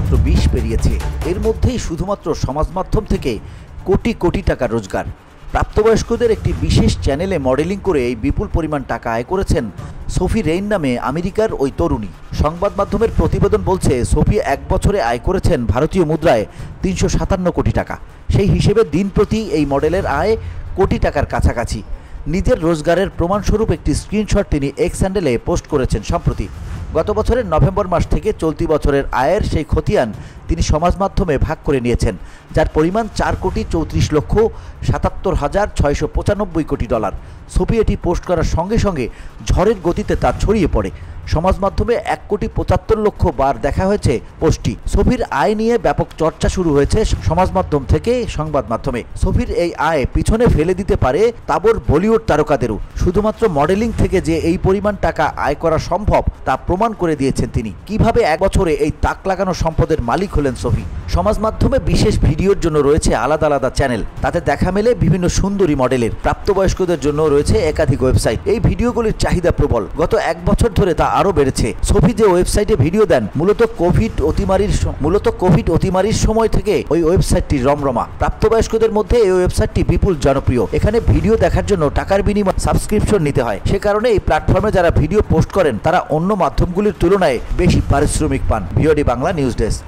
মাত্র 20 পেরিয়েছে। এর মধ্যেই শুধুমাত্র সমাজ মাধ্যম থেকে কোটি কোটি টাকা রোজগার। প্রাপ্তবয়স্কদের একটি বিশেষ চ্যানেলে মডেলিং করে এই বিপুল পরিমাণ টাকা আয় করেছেন সোফি রেইন নামে আমেরিকার ওই তরুণী। সংবাদ মাধ্যমের প্রতিবেদন বলছে, সোফি 1 বছরে আয় করেছেন ভারতীয় মুদ্রায় 357 কোটি টাকা। সেই হিসেবে দিন প্রতি এই মডেলের আয় কোটি টাকার কাছাকাছি। নিজের রোজগারের প্রমাণস্বরূপ একটি স্ক্রিনশট তিনি এক্স হ্যান্ডেলে পোস্ট করেছেন সম্প্রতি। গত বছরের নভেম্বর মাস থেকে চলতি বছরের আয়ের সেই খতিয়ান তিনি সমাজ মাধ্যমে ভাগ করে নিয়েছেন, যার পরিমাণ 4,34,77,695 কোটি ডলার। সোফি এটি পোস্ট করার সঙ্গে সঙ্গে ঝড়ের গতিতে তা ছড়িয়ে পড়ে। সমাজ মাধ্যমে 1,75,00,000 বার দেখা হয়েছে পোস্টটি। সোফির আয় নিয়ে ব্যাপক চর্চা শুরু হয়েছে সমাজ মাধ্যম থেকে সংবাদ মাধ্যমে। সোফির এই আয় পিছনে ফেলে দিতে পারে তাবড় বলিউড তারকাদেরও। শুধুমাত্র মডেলিং থেকে যে এই পরিমাণ টাকা আয় করা সম্ভব তা প্রমাণ করে দিয়েছেন তিনি। কিভাবে 1 বছরে এই তাক লাগানো সম্পদের মালিক হলেন সোফি। সমাজ মাধ্যমে বিশেষ ভিডিওর জন্য রয়েছে আলাদা আলাদা চ্যানেল, তাতে দেখা মেলে বিভিন্ন সুন্দরী মডেলের। প্রাপ্তবয়স্কদের জন্য রয়েছে একাধিক ওয়েবসাইট। এই ভিডিওগুলির চাহিদা প্রবল। গত 1 বছর ধরে তা আরও বেড়েছে। সোফি যে ওয়েবসাইটে ভিডিও দেন মূলত কোভিড অতিমারির সময় থেকে ওই ওয়েবসাইটটি রমরমা। প্রাপ্তবয়স্কদের মধ্যে এই ওয়েবসাইটটি বিপুল জনপ্রিয়। এখানে ভিডিও দেখার জন্য টাকার বিনিময়ে সাবস্ক্রিপশন নিতে হয়। সে কারণে এই প্ল্যাটফর্মে যারা ভিডিও পোস্ট করেন তারা অন্য মাধ্যমগুলির তুলনায় বেশি পারিশ্রমিক পান। VOD Bangla news desk.